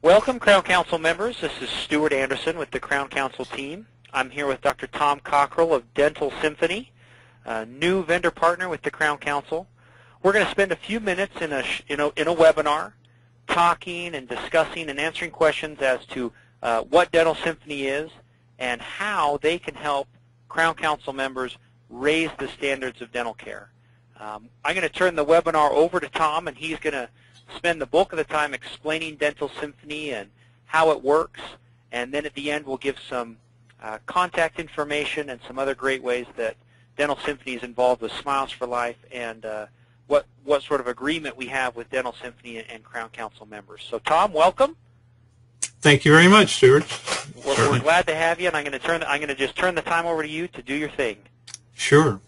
Welcome, Crown Council members. This is Stuart Anderson with the Crown Council team. I'm here with Dr. Tom Cockrell of Dental Symphony, a new vendor partner with the Crown Council. We're going to spend a few minutes in a webinar talking and discussing and answering questions as to what Dental Symphony is and how they can help Crown Council members raise the standards of dental care. I'm going to turn the webinar over to Tom, and he's going to spend the bulk of the time explaining Dental Symphony and how it works, and then at the end we'll give some contact information and some other great ways that Dental Symphony is involved with Smiles for Life and what sort of agreement we have with Dental Symphony and Crown Council members. So Tom, welcome. Thank you very much, Stuart. We're glad to have you, and I'm going to just turn the time over to you to do your thing. Sure.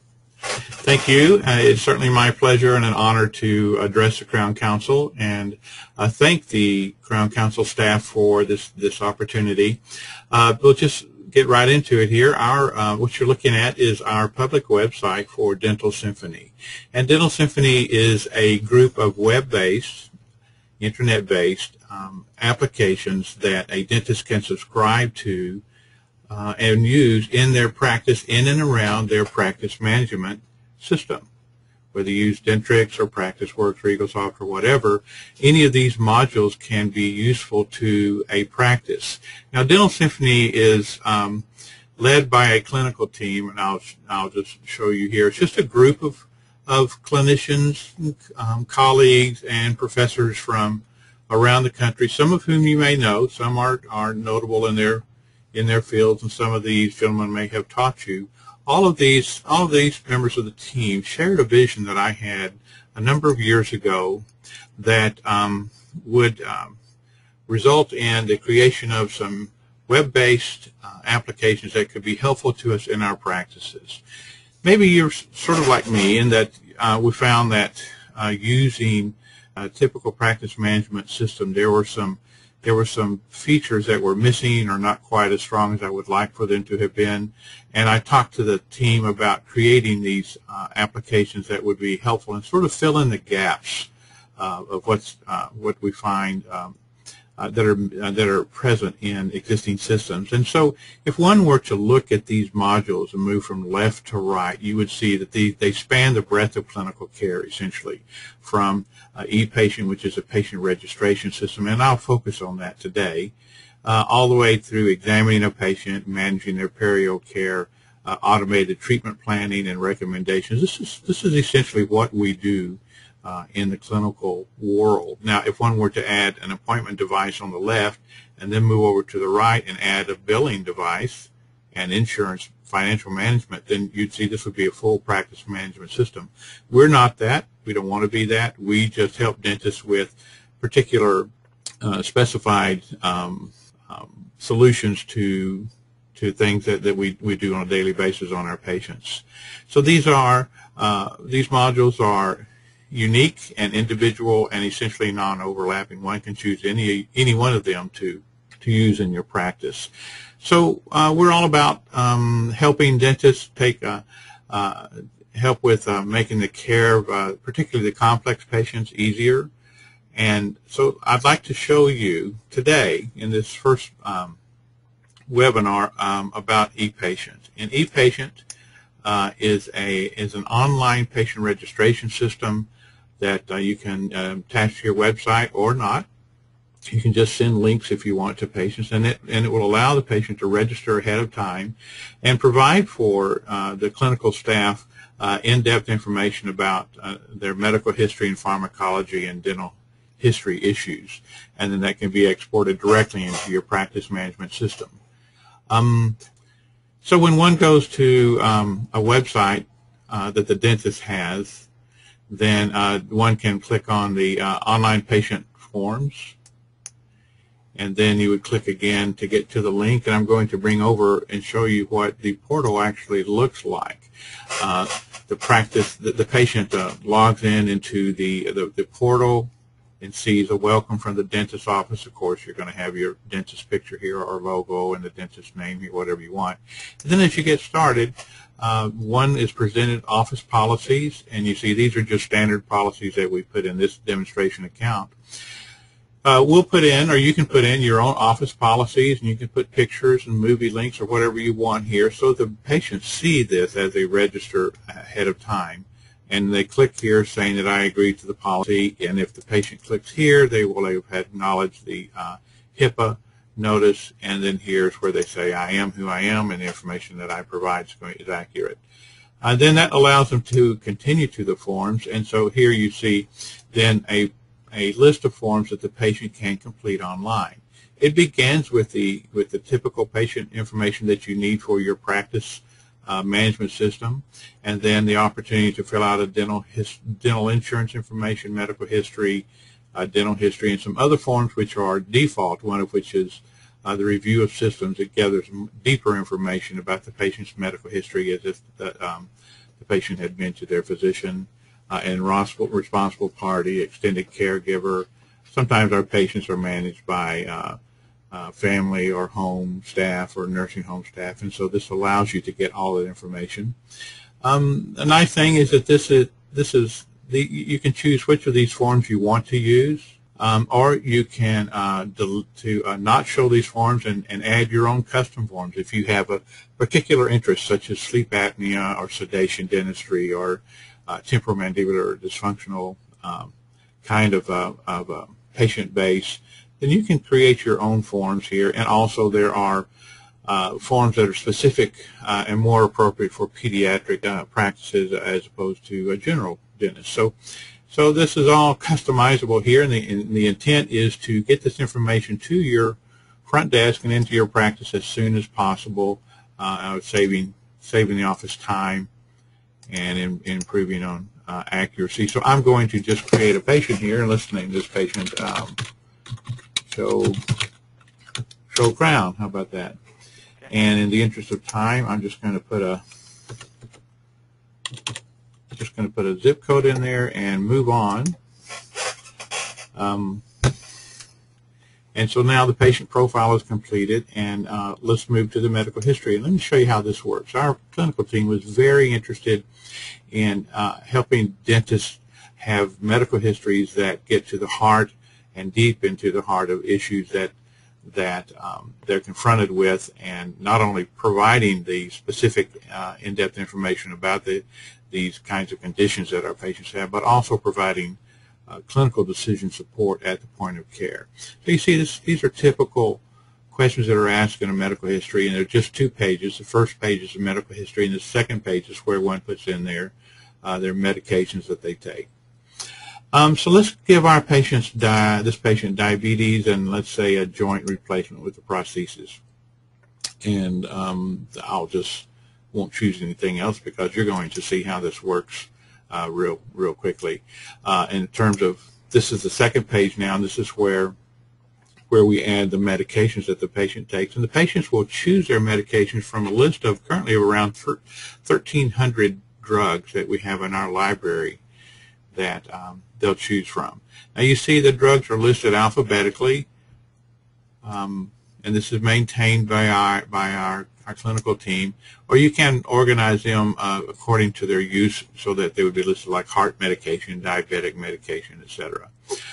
Thank you. It's certainly my pleasure and an honor to address the Crown Council and thank the Crown Council staff for this opportunity. We'll just get right into it here. What you're looking at is our public website for Dental Symphony. And Dental Symphony is a group of web-based, internet-based applications that a dentist can subscribe to and use in their practice, in and around their practice management system. Whether you use Dentrix or PracticeWorks, RegalSoft, or whatever, any of these modules can be useful to a practice. Now, Dental Symphony is led by a clinical team, and I'll just show you here. It's just a group of clinicians, colleagues, and professors from around the country, some of whom you may know. Some are notable in their fields, and some of these gentlemen may have taught you. All of these members of the team shared a vision that I had a number of years ago that would result in the creation of some web-based applications that could be helpful to us in our practices. Maybe you're sort of like me in that we found that using a typical practice management system, there were some features that were missing or not quite as strong as I would like for them to have been. And I talked to the team about creating these applications that would be helpful and sort of fill in the gaps of what we find that are present in existing systems. And so if one were to look at these modules and move from left to right, you would see that they span the breadth of clinical care, essentially, from ePatient, which is a patient registration system, and I'll focus on that today, all the way through examining a patient, managing their perio care, automated treatment planning and recommendations. This is essentially what we do in the clinical world. Now, if one were to add an appointment device on the left and then move over to the right and add a billing device and insurance financial management, then you'd see this would be a full practice management system. We're not that. We don't want to be that. We just help dentists with particular specified solutions to things that we do on a daily basis on our patients. So these modules are unique and individual and essentially non-overlapping. One can choose any one of them to use in your practice. So we're all about helping dentists help with making the care of particularly the complex patients easier. And so I'd like to show you today in this first webinar about ePatient. And ePatient is an online patient registration system that you can attach to your website or not. You can just send links if you want to patients, and it will allow the patient to register ahead of time and provide for the clinical staff in-depth information about their medical history and pharmacology and dental history issues, and then that can be exported directly into your practice management system. So when one goes to a website that the dentist has, then one can click on the online patient forms, and then you would click again to get to the link, and I'm going to bring over and show you what the portal actually looks like. The patient logs into the portal and sees a welcome from the dentist's office. Of course, you're going to have your dentist picture here or logo and the dentist's name here, whatever you want. And then as you get started, one is presented office policies, and you see these are just standard policies that we put in this demonstration account. we'll put in, or you can put in your own office policies, and you can put pictures and movie links or whatever you want here, so the patients see this as they register ahead of time. And they click here saying that I agree to the policy, and if the patient clicks here, they will have acknowledged the HIPAA notice, and then here's where they say I am who I am, and the information that I provide is accurate. Then that allows them to continue to the forms, and so here you see then a list of forms that the patient can complete online. It begins with the typical patient information that you need for your practice management system, and then the opportunity to fill out a dental insurance information, medical history, dental history, and some other forms which are default, one of which is the review of systems. It gathers deeper information about the patient's medical history as if the patient had been to their physician and responsible party, extended caregiver. Sometimes our patients are managed by family or home staff or nursing home staff, and so this allows you to get all that information. A nice thing is that you can choose which of these forms you want to use, or you can not show these forms and add your own custom forms if you have a particular interest, such as sleep apnea or sedation dentistry or temporomandibular dysfunctional kind of patient base. Then you can create your own forms here, and also there are forms that are specific and more appropriate for pediatric practices as opposed to a general dentist. So this is all customizable here, and the intent is to get this information to your front desk and into your practice as soon as possible, saving the office time and improving on accuracy. So I'm going to just create a patient here, and let's name this patient Show Crown. How about that? Okay. And in the interest of time, I'm just going to put a zip code in there and move on. And so now the patient profile is completed, and let's move to the medical history. And let me show you how this works. Our clinical team was very interested in helping dentists have medical histories that get to the heart and deep into the heart of issues that they're confronted with, and not only providing the specific in-depth information about these kinds of conditions that our patients have, but also providing clinical decision support at the point of care. So you see, these are typical questions that are asked in a medical history, and they're just 2 pages. The first page is a medical history, and the second page is where one puts in their medications that they take. So let's give our patients this patient diabetes and let's say a joint replacement with a prosthesis. And won't choose anything else because you're going to see how this works real quickly. In terms of, this is the second page now, and this is where we add the medications that the patient takes. And the patients will choose their medications from a list of currently around 1,300 drugs that we have in our library that they'll choose from. Now you see the drugs are listed alphabetically, and this is maintained by our clinical team, or you can organize them according to their use so that they would be listed like heart medication, diabetic medication, etc.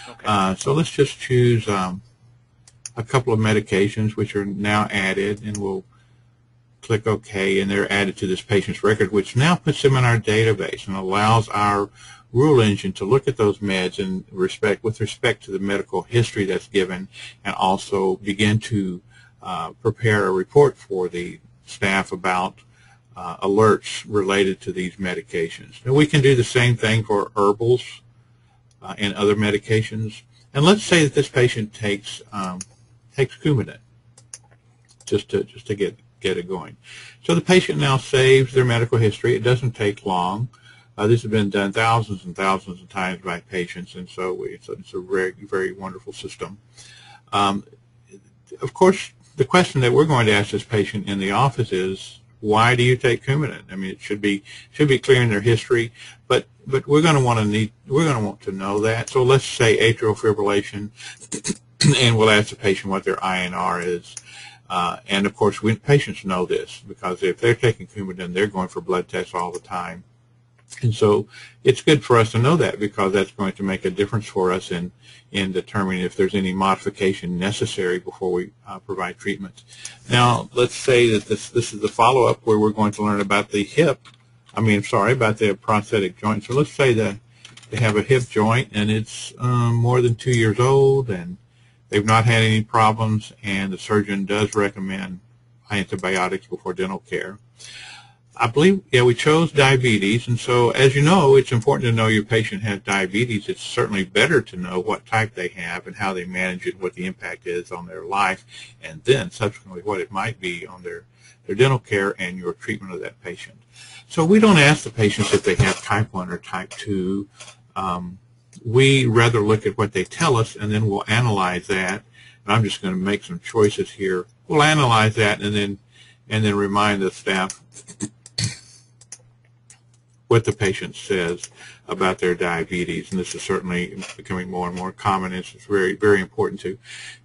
Okay. So let's just choose a couple of medications which are now added, and we'll click OK, and they're added to this patient's record, which now puts them in our database and allows our rule engine to look at those meds with respect to the medical history that's given, and also begin to prepare a report for the staff about alerts related to these medications. And we can do the same thing for herbals and other medications. And let's say that this patient takes Coumadin just to get it going. So the patient now saves their medical history. It doesn't take long. This has been done thousands and thousands of times by patients, and so it's a very, very wonderful system. Of course, the question that we're going to ask this patient in the office is, why do you take Coumadin? I mean, it should be clear in their history, but we're going to want to know that. So let's say atrial fibrillation, and we'll ask the patient what their INR is. And of course, patients know this because if they're taking Coumadin, they're going for blood tests all the time. And so it's good for us to know that, because that's going to make a difference for us in determining if there's any modification necessary before we provide treatment. Now, let's say that this is the follow-up where we're going to learn about the about the prosthetic joint. So let's say that they have a hip joint and it's more than 2 years old and they've not had any problems, and the surgeon does recommend antibiotics before dental care. I believe, we chose diabetes, and so as you know, it's important to know your patient has diabetes. It's certainly better to know what type they have and how they manage it, what the impact is on their life, and then subsequently what it might be on their dental care and your treatment of that patient. So we don't ask the patients if they have type 1 or type 2. We rather look at what they tell us, and then we'll analyze that. And I'm just going to make some choices here. We'll analyze that and then remind the staff what the patient says about their diabetes. And this is certainly becoming more and more common. It's very, very important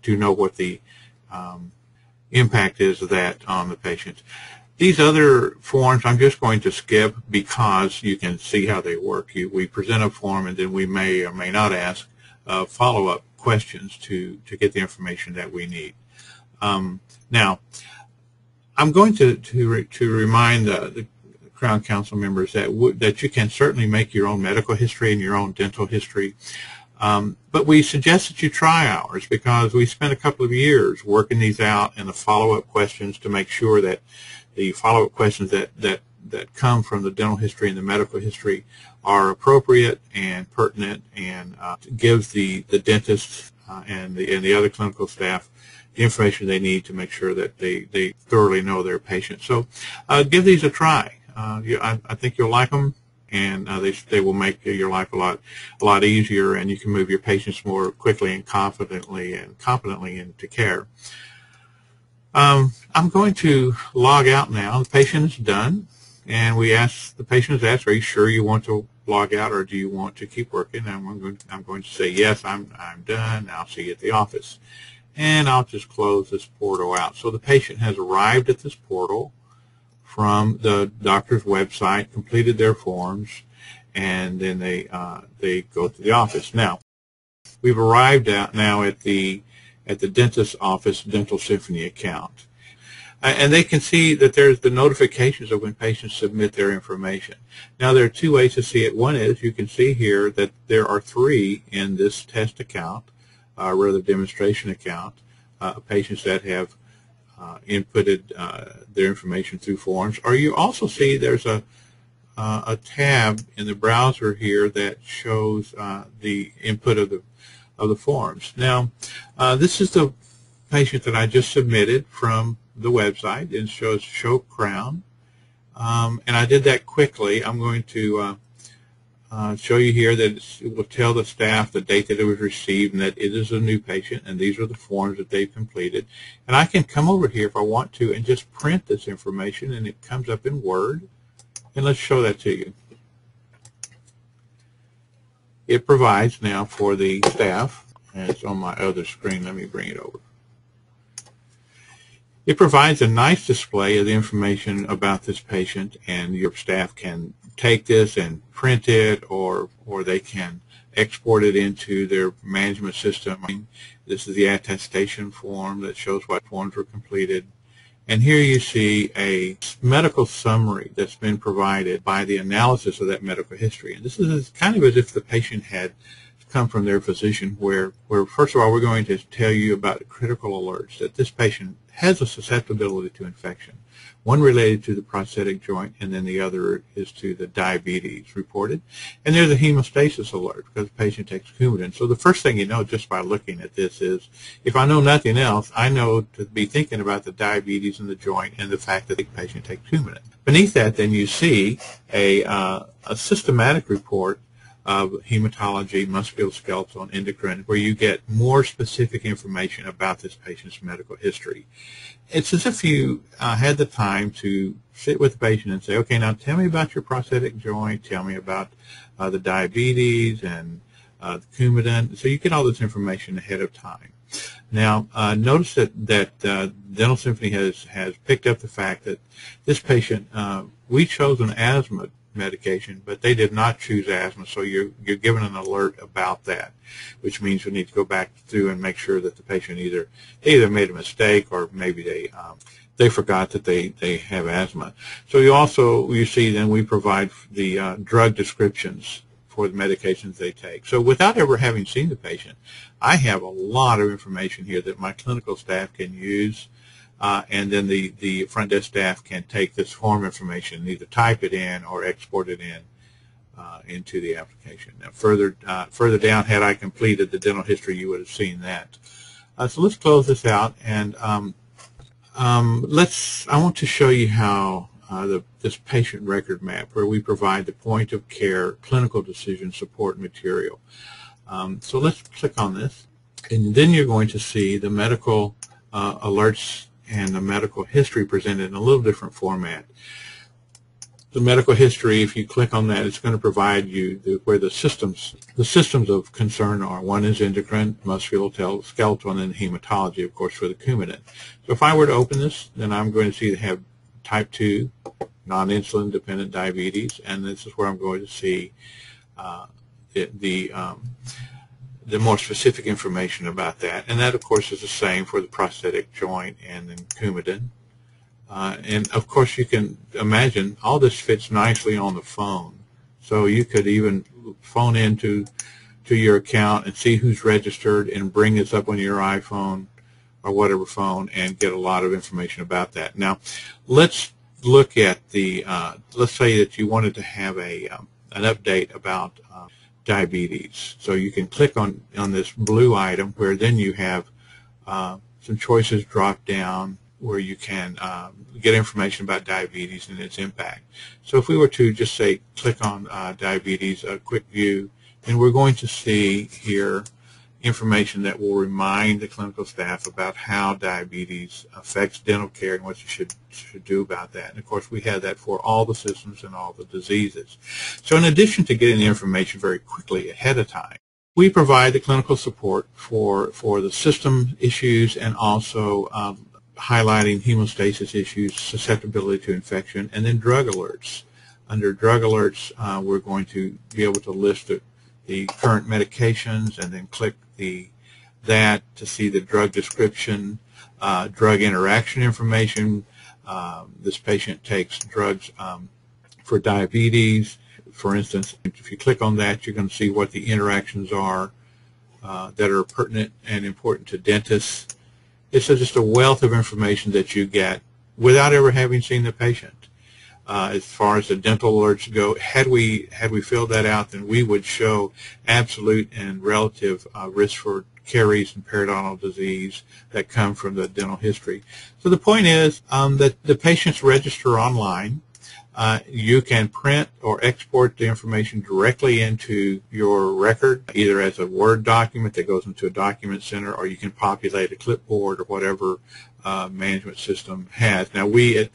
to know what the impact is of that on the patient. These other forms I'm just going to skip because you can see how they work. We present a form, and then we may or may not ask follow-up questions to get the information that we need. Now, I'm going to remind the Crown Council members that you can certainly make your own medical history and your own dental history. But we suggest that you try ours, because we spent a couple of years working these out and the follow-up questions to make sure that the follow-up questions that come from the dental history and the medical history are appropriate and pertinent, and gives the dentist and the other clinical staff the information they need to make sure that they thoroughly know their patient. So give these a try. I think you'll like them, and they will make your life a lot easier, and you can move your patients more quickly and confidently and competently into care. I'm going to log out now. The patient is done, and the patient is asked, "Are you sure you want to log out, or do you want to keep working?" And I'm going to say, "Yes, I'm done. I'll see you at the office." And I'll just close this portal out. So the patient has arrived at this portal from the doctor's website, completed their forms, and then they go to the office. Now, we've arrived now at the dentist's office Dental Symphony account. And they can see that there's the notifications of when patients submit their information. Now, there are two ways to see it. One is you can see here that there are 3 in this test account, rather demonstration account, patients that have inputted their information through forms. Or you also see there's a tab in the browser here that shows the input of the forms. Now, this is the patient that I just submitted from the website. It shows Show Crown, and I did that quickly. I'm going to show you here that it will tell the staff the date that it was received and that it is a new patient, and these are the forms that they've completed. And I can come over here if I want to and just print this information, and it comes up in Word. And let's show that to you. It provides now for the staff, and it's on my other screen. Let me bring it over. It provides a nice display of the information about this patient, and your staff can take this and print it, or they can export it into their management system. This is the attestation form that shows what forms were completed. And here you see a medical summary that's been provided by the analysis of that medical history. And this is kind of as if the patient had come from their physician, where first of all, we're going to tell you about the critical alerts that this patient has a susceptibility to infection, one related to the prosthetic joint, and then the other is to the diabetes reported. And there's a hemostasis alert because the patient takes Coumadin. So the first thing you know just by looking at this is, if I know nothing else, I know to be thinking about the diabetes in the joint and the fact that the patient takes Coumadin. Beneath that, then you see a systematic report of hematology, musculoskeletal, and endocrine, where you get more specific information about this patient's medical history. It's as if you had the time to sit with the patient and say, okay, now tell me about your prosthetic joint, tell me about the diabetes and the Coumadin. So you get all this information ahead of time. Now, notice that Dental Symphony has picked up the fact that this patient, we chose an asthma medication, but they did not choose asthma, so you're given an alert about that, which means you need to go back through and make sure that the patient either made a mistake or maybe they forgot that they have asthma. So you see then we provide the drug descriptions for the medications they take. So without ever having seen the patient, I have a lot of information here that my clinical staff can use, and then the front desk staff can take this form information and either type it in or export it into the application. Now further down, had I completed the dental history, you would have seen that. So let's close this out, and I want to show you how this patient record map, where we provide the point of care clinical decision support material. So let's click on this, and then you're going to see the medical alerts and the medical history presented in a little different format. The medical history, if you click on that, it's going to provide you where the systems of concern are. One is endocrine, musculoskeletal, and hematology, of course, for the Coumadin. So if I were to open this, then I'm going to see they have type 2, non-insulin dependent diabetes, and this is where I'm going to see the more specific information about that. And that, of course, is the same for the prosthetic joint and then Coumadin. And of course, you can imagine all this fits nicely on the phone. So you could even phone into your account and see who's registered and bring this up on your iPhone or whatever phone and get a lot of information about that. Now, let's look at let's say that you wanted to have an update about diabetes. So you can click on this blue item where then you have some choices drop down where you can get information about diabetes and its impact. So if we were to just say click on diabetes, a quick view, then we're going to see here information that will remind the clinical staff about how diabetes affects dental care and what you should do about that. And of course, we have that for all the systems and all the diseases. So in addition to getting the information very quickly ahead of time, we provide the clinical support for the system issues and also highlighting hemostasis issues, susceptibility to infection, and then drug alerts. Under drug alerts, we're going to be able to list the current medications and then click that to see the drug description, drug interaction information. This patient takes drugs for diabetes. For instance, if you click on that, you're going to see what the interactions are that are pertinent and important to dentists. It's just a wealth of information that you get without ever having seen the patient. As far as the dental alerts go, had we filled that out, then we would show absolute and relative risk for caries and periodontal disease that come from the dental history. So the point is that the patients register online. You can print or export the information directly into your record, either as a Word document that goes into a document center, or you can populate a clipboard or whatever management system has. Now, we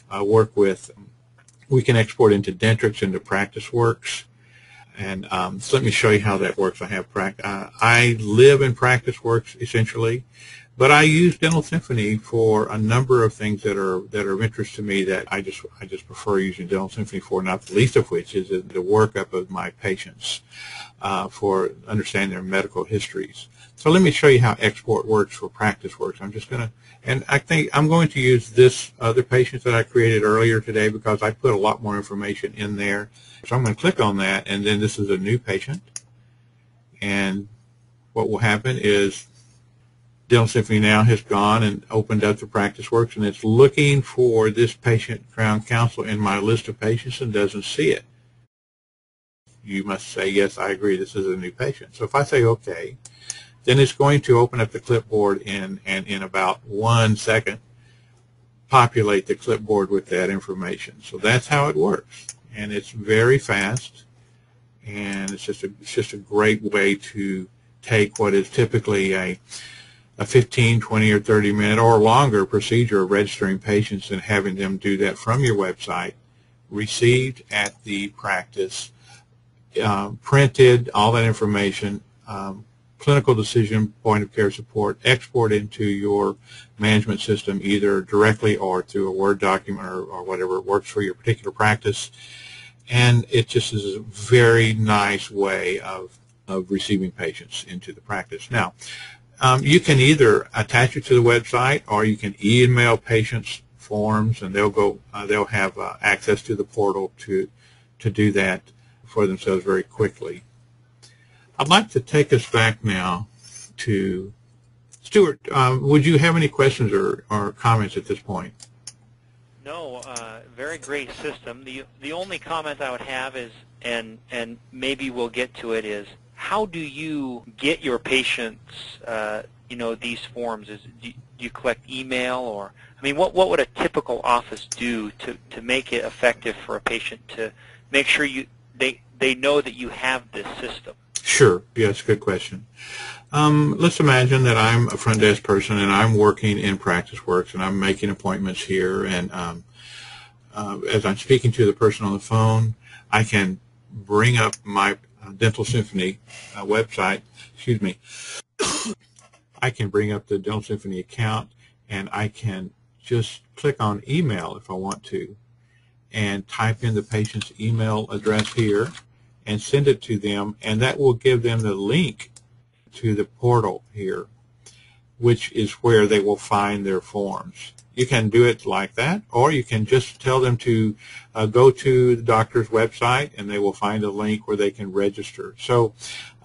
we can export into Dentrix, into PracticeWorks, and so let me show you how that works. I live in PracticeWorks essentially, but I use Dental Symphony for a number of things that are of interest to me that I just prefer using Dental Symphony for, not the least of which is the workup of my patients for understanding their medical histories. So let me show you how export works for PracticeWorks. I think I'm going to use this other patient that I created earlier today because I put a lot more information in there. So I'm going to click on that, and then this is a new patient. And what will happen is Dental Symphony now has gone and opened up the PracticeWorks, and it's looking for this patient Crown Counsel in my list of patients and doesn't see it. You must say, yes, I agree, this is a new patient. So if I say OK, then it's going to open up the clipboard and in about 1 second populate the clipboard with that information. So that's how it works, and it's very fast, and it's just a great way to take what is typically a 15, 20, or 30-minute or longer procedure of registering patients and having them do that from your website, received at the practice, printed, all that information, clinical decision, point of care support, export into your management system either directly or through a Word document or whatever works for your particular practice, and it just is a very nice way of receiving patients into the practice. Now, you can either attach it to the website, or you can email patients forms, and they'll have access to the portal to do that for themselves very quickly. I'd like to take us back now to Stuart. Would you have any questions or comments at this point? No, very great system. The only comment I would have is, and maybe we'll get to it, is how do you get your patients, these forms? Do you collect email, or I mean, what would a typical office do to make it effective for a patient to make sure they know that you have this system? Sure. Yes, good question. Let's imagine that I'm a front desk person and I'm working in PracticeWorks and I'm making appointments here, and as I'm speaking to the person on the phone, I can bring up my Dental Symphony website. Excuse me. I can bring up the Dental Symphony account, and I can just click on email if I want to, and type in the patient's email address here and send it to them, and that will give them the link to the portal here, which is where they will find their forms. You can do it like that, or you can just tell them to go to the doctor's website, and they will find a link where they can register. So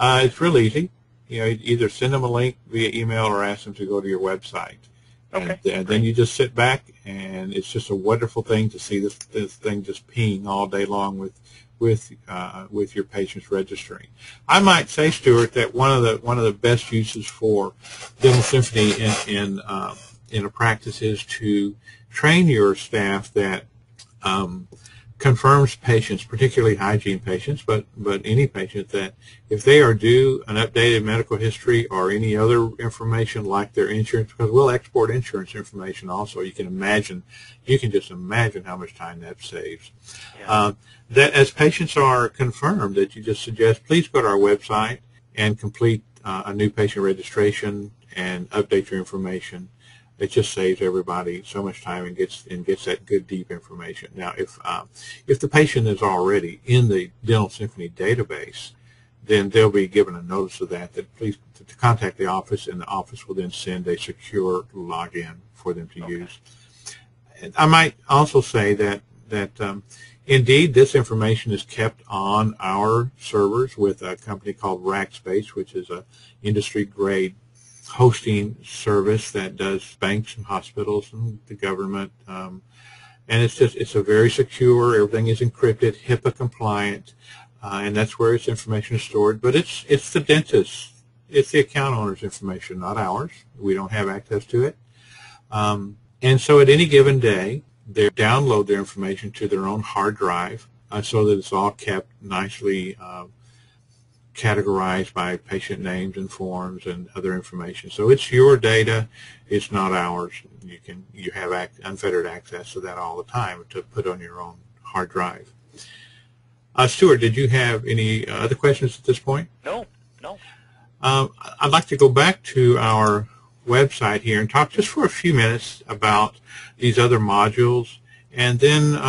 it's real easy. Either send them a link via email or ask them to go to your website. Okay. And then you just sit back, and it's just a wonderful thing to see this thing just ping all day long with your patients registering. I might say, Stuart, that one of the best uses for Dental Symphony in a practice is to train your staff that confirms patients, particularly hygiene patients, but any patient, that if they are due an updated medical history or any other information like their insurance, because we'll export insurance information also. You can just imagine how much time that saves. Yeah. That as patients are confirmed, that you just suggest, please go to our website and complete a new patient registration and update your information. It just saves everybody so much time and gets that good deep information. Now, if the patient is already in the Dental Symphony database, then they'll be given a notice of that please to contact the office, and the office will then send a secure login for them to use. I might also say that indeed this information is kept on our servers with a company called Rackspace, which is a industry-grade hosting service that does banks and hospitals and the government, and it's a very secure. Everything is encrypted, HIPAA compliant, and that's where its information is stored. But it's the dentist, it's the account owner's information, not ours. We don't have access to it, and so at any given day they download their information to their own hard drive, so that it's all kept nicely categorized by patient names and forms and other information. So it's your data, it's not ours. You have unfettered access to that all the time to put on your own hard drive. Stuart, did you have any other questions at this point? No. I'd like to go back to our website here and talk just for a few minutes about these other modules, and then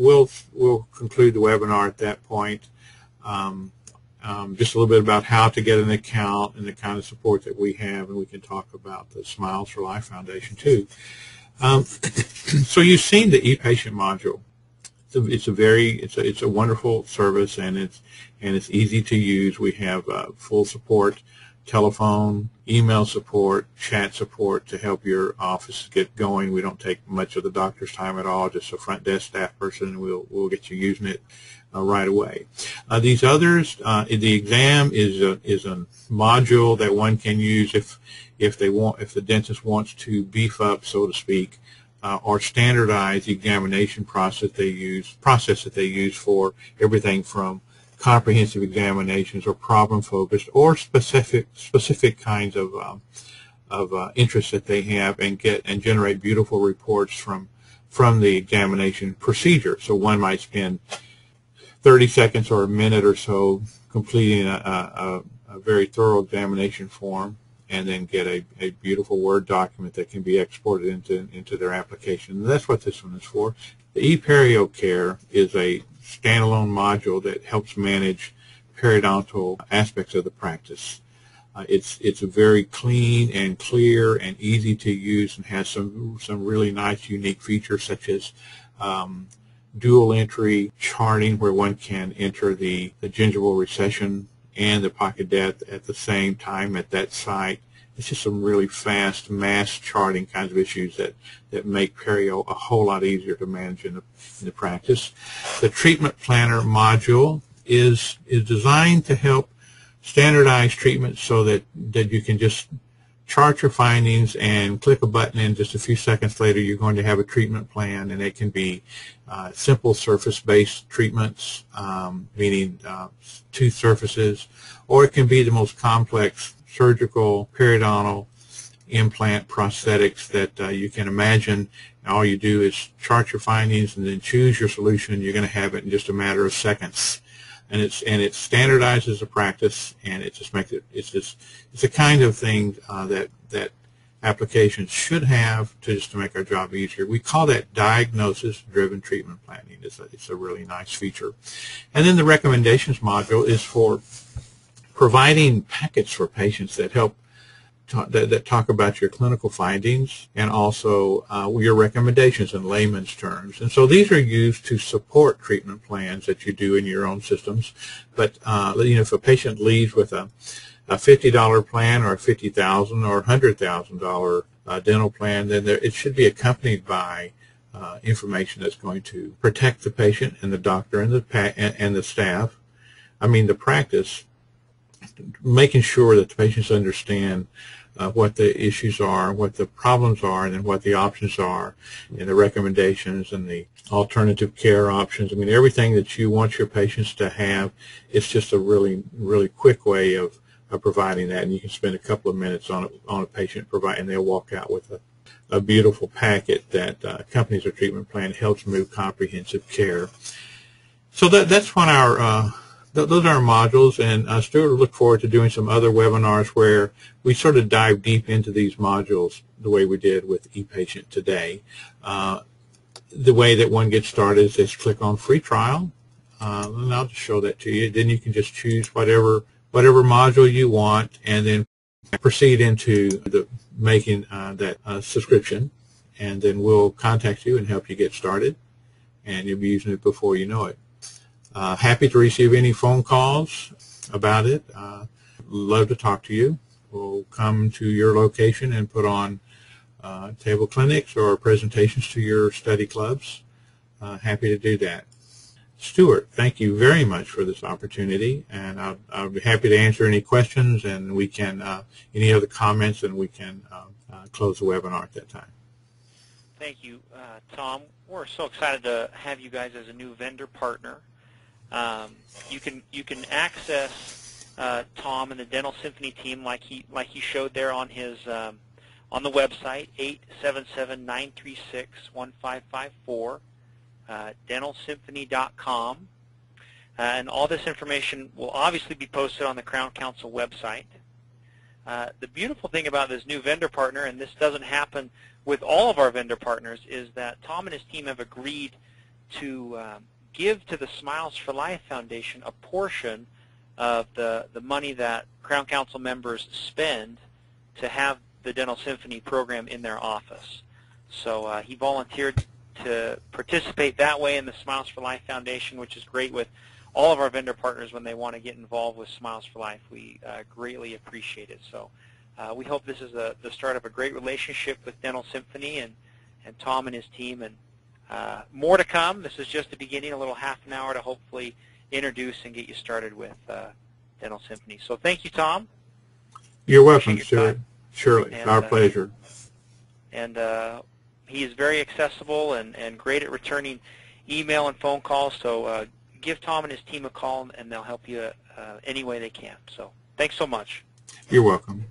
we'll conclude the webinar at that point. Just a little bit about how to get an account and the kind of support that we have, and we can talk about the Smiles for Life Foundation too. So you've seen the ePatient module. It's a wonderful service, and it's easy to use. We have full support, telephone, email support, chat support to help your office get going. We don't take much of the doctor's time at all, just a front desk staff person, and we'll get you using it right away. These others, the exam is a module that one can use if the dentist wants to beef up, so to speak, or standardize the examination process that they use for everything from comprehensive examinations or problem-focused or specific kinds of interests that they have, and generate beautiful reports from the examination procedure. So one might spend 30 seconds or a minute or so completing a very thorough examination form, and then get a beautiful Word document that can be exported into their application. And that's what this one is for. The ePerio Care is a standalone module that helps manage periodontal aspects of the practice. It's very clean and clear and easy to use, and has some really nice unique features, such as dual entry charting, where one can enter the gingival recession and the pocket depth at the same time at that site. It's just some really fast mass charting kinds of issues that make perio a whole lot easier to manage in the practice. The treatment planner module is designed to help standardize treatment so that you can just chart your findings and click a button, and just a few seconds later you're going to have a treatment plan, and it can be simple surface-based treatments, meaning tooth surfaces, or it can be the most complex surgical periodontal implant prosthetics that you can imagine. All you do is chart your findings and then choose your solution. You're going to have it in just a matter of seconds. And it standardizes the practice, and it just makes it's a kind of thing that applications should have to make our job easier. We call that diagnosis-driven treatment planning. It's a really nice feature. And then the recommendations module is for providing packets for patients that help that talk about your clinical findings and also your recommendations in layman's terms. And so these are used to support treatment plans that you do in your own systems. But if a patient leaves with a $50 plan or a $50,000 or $100,000 dental plan, then it should be accompanied by information that's going to protect the patient and the doctor and the staff. The practice, making sure that the patients understand what the issues are, what the problems are, and then what the options are, and the recommendations and the alternative care options. Everything that you want your patients to have. It's just a really, really quick way of providing that, and you can spend a couple of minutes on a patient, and they'll walk out with a beautiful packet that accompanies their treatment plan, helps move comprehensive care. So that's what those are our modules, and Stuart will look forward to doing some other webinars where we sort of dive deep into these modules the way we did with ePatient today. The way that one gets started is just click on free trial, and I'll just show that to you. Then you can just choose whatever module you want, and then proceed into making that subscription, and then we'll contact you and help you get started, and you'll be using it before you know it. Happy to receive any phone calls about it. Love to talk to you. We'll come to your location and put on table clinics or presentations to your study clubs. Happy to do that. Stuart, thank you very much for this opportunity, and I'll be happy to answer any questions, and we can any other comments, and we can close the webinar at that time. Thank you, Tom. We're so excited to have you guys as a new vendor partner. You can access Tom and the Dental Symphony team like he showed there on his on the website, 877-936-1554, dentalsymphony.com, and all this information will obviously be posted on the Crown Council website. The beautiful thing about this new vendor partner, and this doesn't happen with all of our vendor partners, is that Tom and his team have agreed to give to the Smiles for Life Foundation a portion of the money that Crown Council members spend to have the Dental Symphony program in their office. So he volunteered to participate that way in the Smiles for Life Foundation, which is great with all of our vendor partners when they want to get involved with Smiles for Life. We greatly appreciate it. So we hope this is the start of a great relationship with Dental Symphony and Tom and his team, and more to come. This is just the beginning, a little half an hour to hopefully introduce and get you started with Dental Symphony. So thank you, Tom. You're welcome, Stuart. Surely, it's our pleasure. And he is very accessible and great at returning email and phone calls, so give Tom and his team a call, and they'll help you any way they can. So thanks so much. You're welcome.